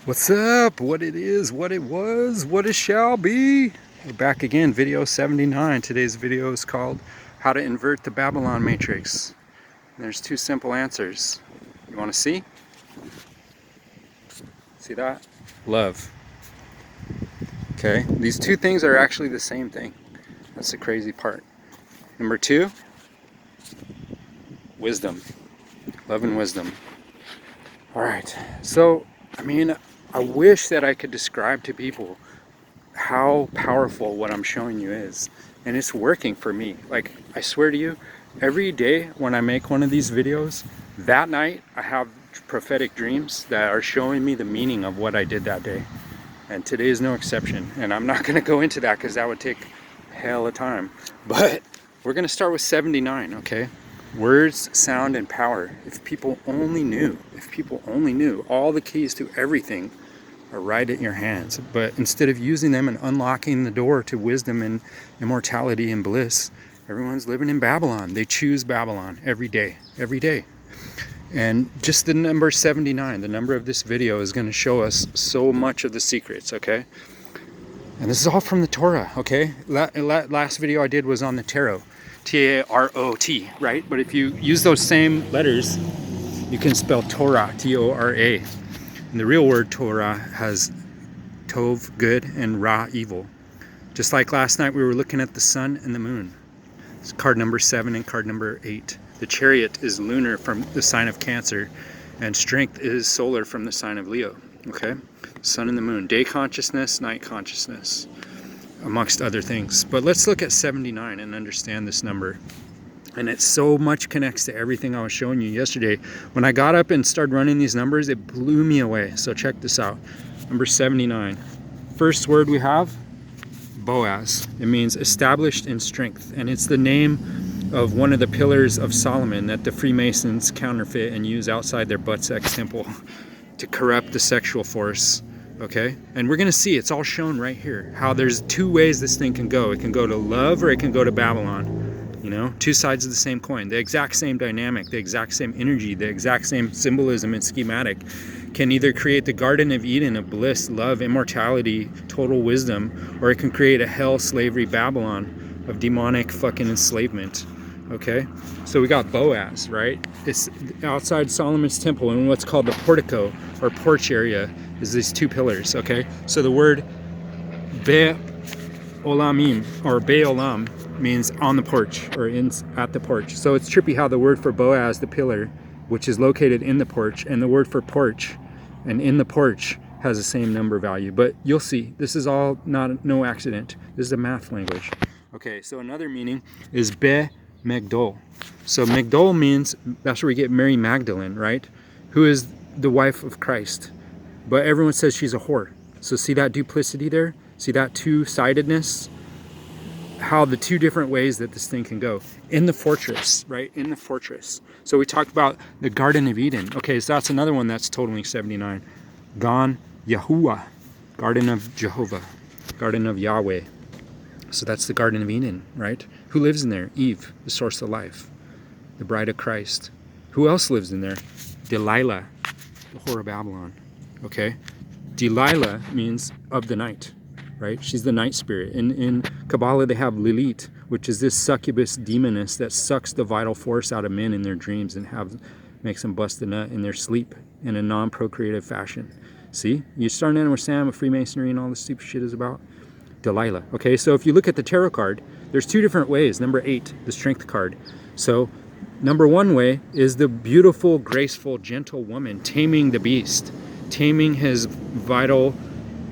What's up? What it is, what it was, what it shall be. We're back again, video 79. Today's video is called How to Invert the Babylon Matrix. And there's two simple answers. You want to see? See that? Love. Okay, these two things are actually the same thing. That's the crazy part. Number two, wisdom. Love and wisdom. Alright, so, I wish that I could describe to people how powerful what I'm showing you is. And it's working for me. Like, I swear to you, every day when I make one of these videos, that night I have prophetic dreams that are showing me the meaning of what I did that day. And today is no exception. And I'm not going to go into that because that would take hell of time. But we're going to start with 79, okay? Words, sound, and power. If people only knew, all the keys to everything are right at your hands. But instead of using them and unlocking the door to wisdom and immortality and bliss, everyone's living in Babylon. They choose Babylon every day. And just the number 79, the number of this video, is going to show us so much of the secrets, okay? And this is all from the Torah, okay? Last video I did was on the tarot. T-A-R-O-T, right? But if you use those same letters, you can spell Torah, T-O-R-A. And the real word Torah has Tov, good, and Ra, evil. Just like last night we were looking at the sun and the moon. It's card number 7 and card number 8. The chariot is lunar from the sign of Cancer, and strength is solar from the sign of Leo, okay? Sun and the moon, day consciousness, night consciousness, amongst other things. But let's look at 79 and understand this number. And it so much connects to everything I was showing you yesterday. When I got up and started running these numbers, it blew me away. So check this out. Number 79. First word we have, Boaz. It means established in strength. And it's the name of one of the pillars of Solomon that the Freemasons counterfeit and use outside their butt sex temple to corrupt the sexual force. Okay, and we're gonna see it's all shown right here how there's two ways this thing can go. It can go to love or it can go to Babylon. You know, two sides of the same coin, the exact same dynamic, the exact same energy, the exact same symbolism and schematic can either create the Garden of Eden of bliss, love, immortality, total wisdom, or it can create a hell, slavery, Babylon of demonic fucking enslavement. Okay, so we got Boaz, right? It's outside Solomon's temple in what's called the portico or porch area is these two pillars, okay? So the word Be-Olamim or Be-Olam means on the porch or at the porch. So it's trippy how the word for Boaz, the pillar, which is located in the porch, and the word for porch and in the porch has the same number value. But you'll see, this is all no accident. This is a math language. Okay, so another meaning is Be-Megdol. So Megdol means, that's where we get Mary Magdalene, right? Who is the wife of Christ. But everyone says she's a whore. So see that duplicity there? See that two-sidedness? How the two different ways that this thing can go. In the fortress, right? In the fortress. So we talked about the Garden of Eden. Okay, so that's another one that's totaling 79. Gan Yahuwah, Garden of Jehovah, Garden of Yahweh. So that's the Garden of Eden, right? Who lives in there? Eve, the source of life, the bride of Christ. Who else lives in there? Delilah, the whore of Babylon. Okay, Delilah means of the night, right? She's the night spirit. In Kabbalah, they have Lilith, which is this succubus demoness that sucks the vital force out of men in their dreams and makes them bust a nut in their sleep in a non-procreative fashion. See, you're starting to understand what Freemasonry and all this stupid shit is about? Delilah. Okay, so if you look at the tarot card, there's two different ways. Number 8, the strength card. So number 1 way is the beautiful, graceful, gentle woman taming the beast, taming his vital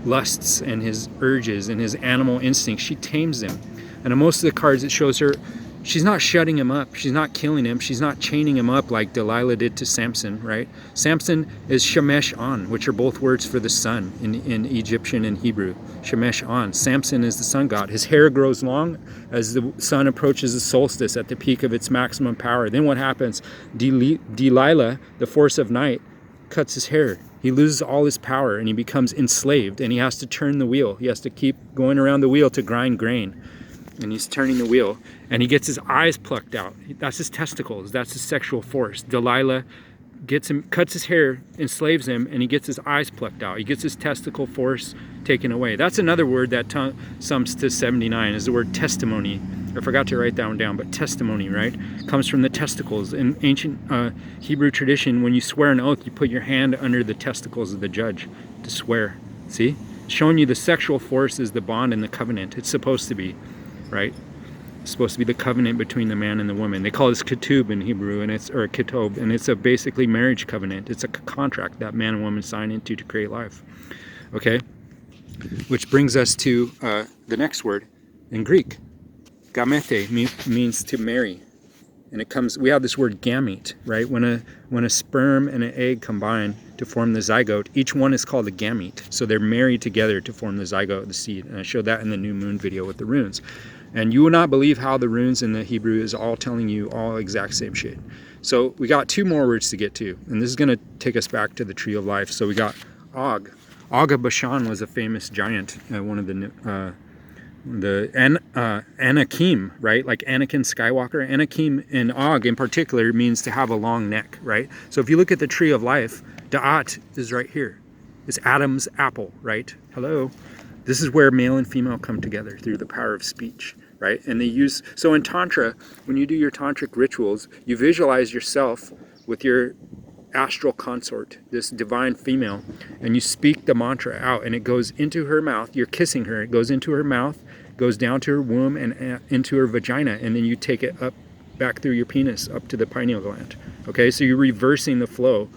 lusts and his urges and his animal instincts. She tames them. And on most of the cards it shows her, she's not shutting him up, she's not killing him, she's not chaining him up like Delilah did to Samson, right? Samson is Shemesh On, which are both words for the sun in Egyptian and Hebrew. Shemesh On. Samson is the sun god. His hair grows long as the sun approaches the solstice at the peak of its maximum power. Then what happens? Delilah, the force of night, cuts his hair. He loses all his power and he becomes enslaved, and he has to turn the wheel. He has to keep going around the wheel to grind grain. And he's turning the wheel, and he gets his eyes plucked out. That's his testicles. That's his sexual force. Delilah gets him, cuts his hair, enslaves him, and he gets his eyes plucked out. He gets his testicle force taken away. That's another word that sums to 79, is the word testimony. I forgot to write that one down, but testimony, right? Comes from the testicles. In ancient Hebrew tradition, when you swear an oath, you put your hand under the testicles of the judge to swear. See? Showing you the sexual force is the bond and the covenant. It's supposed to be, right? It's supposed to be the covenant between the man and the woman. They call this ketub in Hebrew, and it's, or ketob, and it's a basically marriage covenant. It's a contract that man and woman sign into to create life. Okay? Which brings us to the next word in Greek. Gamete means to marry. And it comes, we have this word gamete, right? When a sperm and an egg combine to form the zygote, each one is called a gamete. So they're married together to form the zygote, the seed. And I showed that in the new moon video with the runes. And you will not believe how the runes in the Hebrew is all telling you all exact same shit. So we got two more words to get to. And this is going to take us back to the tree of life. So we got Og. Og of Bashan was a famous giant, one of the Anakim, right? Like Anakin Skywalker. Anakim and Og in particular means to have a long neck, right? So if you look at the tree of life, Da'at is right here. It's Adam's apple, right? Hello. This is where male and female come together through the power of speech, right? And they use, so in Tantra, when you do your tantric rituals, you visualize yourself with your astral consort, this divine female, and you speak the mantra out, and it goes into her mouth. You're kissing her. It goes into her mouth, goes down to her womb and into her vagina, and then you take it up back through your penis up to the pineal gland. Okay, so you're reversing the flow.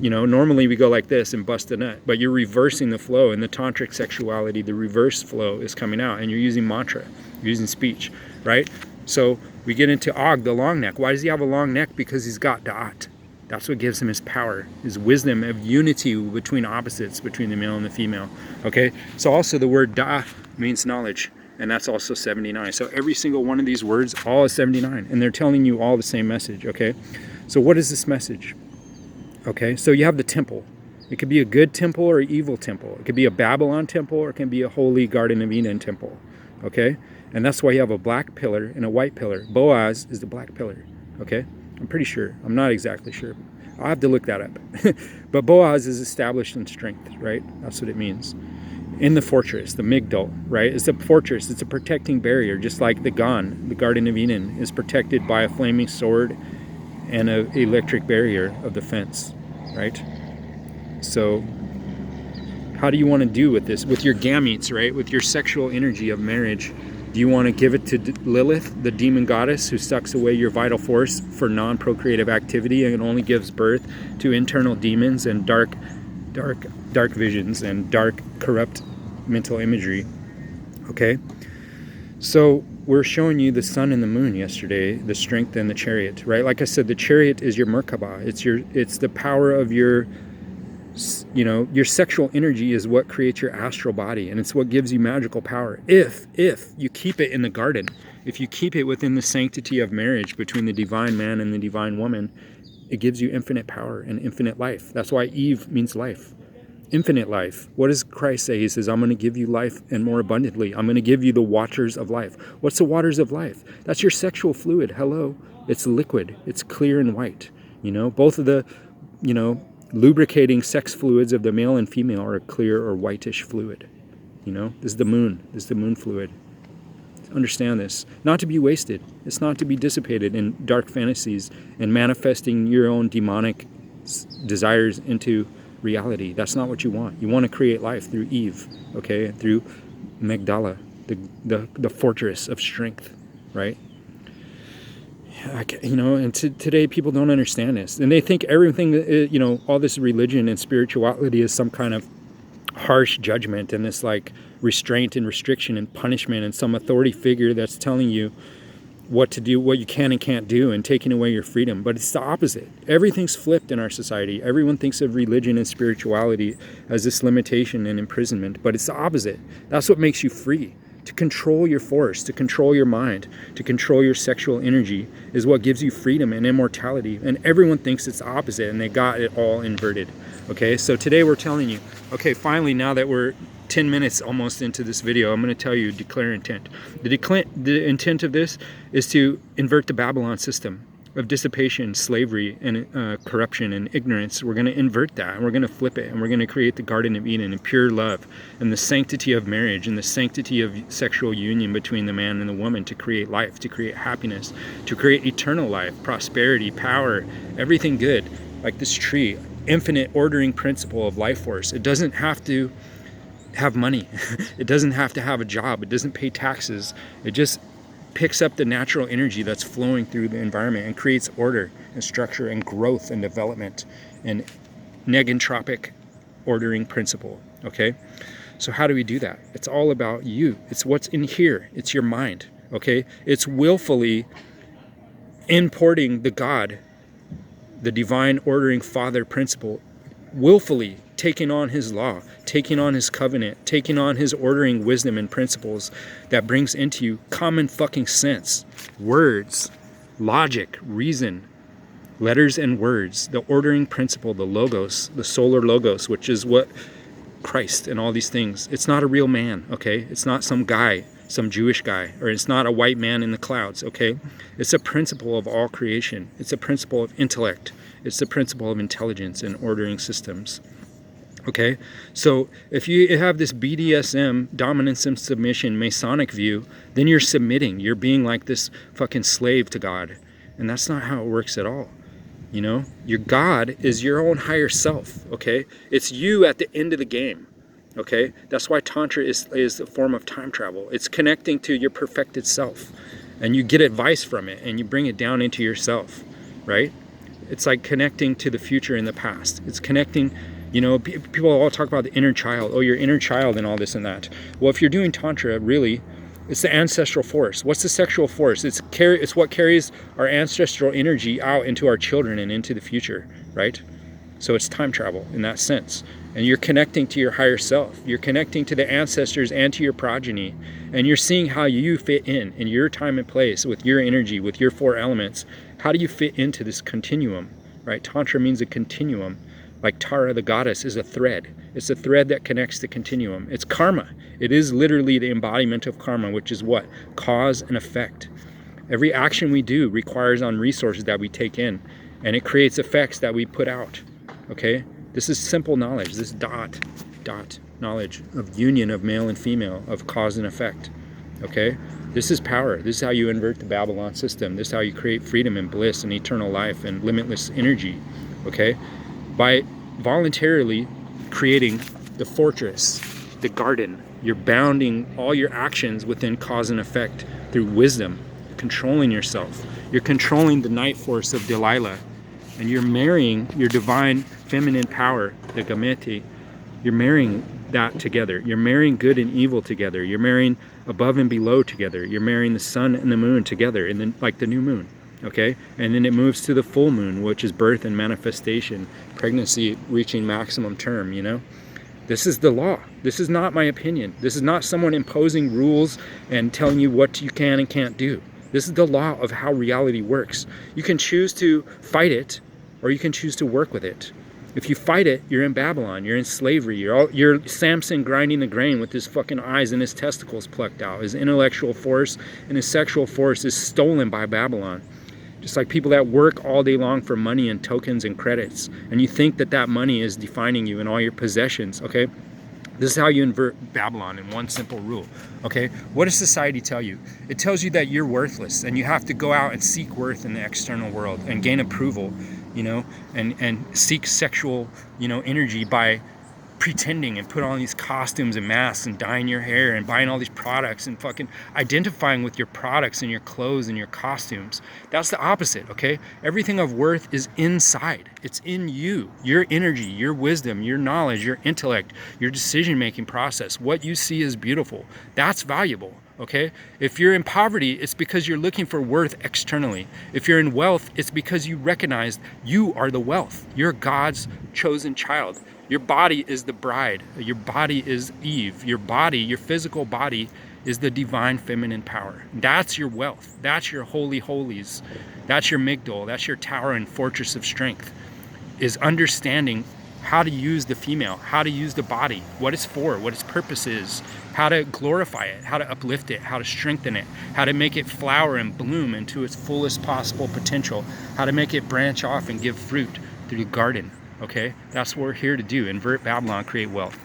You know, normally we go like this and bust a nut, but you're reversing the flow. In the tantric sexuality, the reverse flow is coming out, and you're using mantra, you're using speech, right? So we get into Og, the long neck. Why does he have a long neck? Because he's got Da'at. That's what gives him his power, his wisdom of unity between opposites, between the male and the female. Okay, so also the word Da means knowledge, and that's also 79. So every single one of these words, all is 79, and they're telling you all the same message. Okay, so what is this message? Okay, so you have the temple. It could be a good temple or an evil temple. It could be a Babylon temple, or it can be a holy Garden of Eden temple. Okay, and that's why you have a black pillar and a white pillar. Boaz is the black pillar. Okay, I'm pretty sure. I'm not exactly sure. I'll have to look that up. But Boaz is established in strength, right? That's what it means. In the fortress, the Migdal, right? It's a fortress. It's a protecting barrier, just like the Gan, the Garden of Eden, is protected by a flaming sword and an electric barrier of the fence, right? So how do you want to do with this? With your gametes, right? With your sexual energy of marriage, do you want to give it to Lilith, the demon goddess, who sucks away your vital force for non-procreative activity and only gives birth to internal demons and dark visions and dark, corrupt mental imagery? Okay? So we're showing you the sun and the moon yesterday, the strength and the chariot, right? Like I said, the chariot is your Merkabah. It's the power of your, you know, your sexual energy is what creates your astral body, and it's what gives you magical power. If you keep it in the garden, if you keep it within the sanctity of marriage between the divine man and the divine woman, it gives you infinite power and infinite life. That's why Eve means life. Infinite life. What does Christ say? He says, I'm going to give you life and more abundantly. I'm going to give you the waters of life. What's the waters of life? That's your sexual fluid. Hello. It's liquid. It's clear and white. You know, both of the, you know, lubricating sex fluids of the male and female are a clear or whitish fluid. You know, this is the moon. This is the moon fluid. Understand this. Not to be wasted. It's not to be dissipated in dark fantasies and manifesting your own demonic desires into reality. That's not what you want. You want to create life through Eve, okay? Through Magdala, the fortress of strength, right? You know, and today people don't understand this, and they think everything, you know, all this religion and spirituality is some kind of harsh judgment and this like restraint and restriction and punishment and some authority figure that's telling you what to do, what you can and can't do, and taking away your freedom. But it's the opposite. Everything's flipped in our society. Everyone thinks of religion and spirituality as this limitation and imprisonment, but it's the opposite. That's what makes you free. To control your force, to control your mind, to control your sexual energy is what gives you freedom and immortality. And everyone thinks it's the opposite, and they got it all inverted. Okay, so today we're telling you, okay, finally, now that we're 10 minutes almost into this video, I'm going to tell you declare intent. The intent of this is to invert the Babylon system. of dissipation, slavery, and corruption and ignorance. We're going to invert that, and we're going to flip it, and we're going to create the Garden of Eden and pure love and the sanctity of marriage and the sanctity of sexual union between the man and the woman to create life, to create happiness, to create eternal life, prosperity, power, everything good. Like this tree, infinite ordering principle of life force. It doesn't have to have money. It doesn't have to have a job. It doesn't pay taxes. It just picks up the natural energy that's flowing through the environment and creates order and structure and growth and development and negentropic ordering principle. Okay, so how do we do that? It's all about you. It's what's in here. It's your mind. Okay, it's willfully importing the God, the divine ordering Father principle, willfully taking on his law, taking on his covenant, taking on his ordering wisdom and principles that brings into you common fucking sense, words, logic, reason, letters and words, the ordering principle, the logos, the solar logos, which is what Christ and all these things. It's not a real man, okay? It's not some guy, some Jewish guy, or it's not a white man in the clouds, okay? It's a principle of all creation. It's a principle of intellect. It's the principle of intelligence and ordering systems. Okay, so if you have this BDSM, dominance and submission, Masonic view, then you're submitting. You're being like this fucking slave to God. And that's not how it works at all. You know, your God is your own higher self. Okay, it's you at the end of the game. Okay, that's why Tantra is a form of time travel. It's connecting to your perfected self. And you get advice from it and you bring it down into yourself, right? It's like connecting to the future and the past. It's connecting. You know, people all talk about the inner child. Oh, your inner child and all this and that. Well, if you're doing Tantra, really, it's the ancestral force. What's the sexual force? It's what carries our ancestral energy out into our children and into the future, right? So it's time travel in that sense. And you're connecting to your higher self. You're connecting to the ancestors and to your progeny. And you're seeing how you fit in your time and place, with your energy, with your 4 elements. How do you fit into this continuum, right? Tantra means a continuum. Like Tara, the goddess, is a thread. It's a thread that connects the continuum. It's karma. It is literally the embodiment of karma, which is what? Cause and effect. Every action we do requires on resources that we take in, and it creates effects that we put out. Okay? This is simple knowledge. This dot knowledge of union of male and female, of cause and effect. Okay? This is power. This is how you invert the Babylon system. This is how you create freedom and bliss and eternal life and limitless energy. Okay? By voluntarily creating the fortress, the garden, you're bounding all your actions within cause and effect through wisdom, controlling yourself. You're controlling the night force of Delilah, and you're marrying your divine feminine power, the Gamete. You're marrying that together. You're marrying good and evil together. You're marrying above and below together. You're marrying the sun and the moon together, and then like the new moon. Okay, and then it moves to the full moon, which is birth and manifestation, pregnancy reaching maximum term. You know, this is the law. This is not my opinion. This is not someone imposing rules and telling you what you can and can't do. This is the law of how reality works. You can choose to fight it, or you can choose to work with it. If you fight it, you're in Babylon. You're in slavery. You're Samson grinding the grain with his fucking eyes and his testicles plucked out. His intellectual force and his sexual force is stolen by Babylon. Just like people that work all day long for money and tokens and credits, and you think that that money is defining you and all your possessions, okay? This is how you invert Babylon in one simple rule, okay? What does society tell you? It tells you that you're worthless and you have to go out and seek worth in the external world and gain approval, you know, and seek sexual, you know, energy by pretending and put on these costumes and masks and dyeing your hair and buying all these products and fucking identifying with your products and your clothes and your costumes. That's the opposite, okay? Everything of worth is inside. It's in you. Your energy, your wisdom, your knowledge, your intellect, your decision-making process. What you see is beautiful. That's valuable, okay? If you're in poverty, it's because you're looking for worth externally. If you're in wealth, it's because you recognize you are the wealth. You're God's chosen child. Your body is the bride. Your body is Eve. Your body, your physical body, is the divine feminine power. That's your wealth. That's your holy holies. That's your Migdol. That's your tower and fortress of strength, is understanding how to use the female, how to use the body, what it's for, what its purpose is, how to glorify it, how to uplift it, how to strengthen it, how to make it flower and bloom into its fullest possible potential, how to make it branch off and give fruit through the garden. Okay, that's what we're here to do. Invert Babylon, create wealth.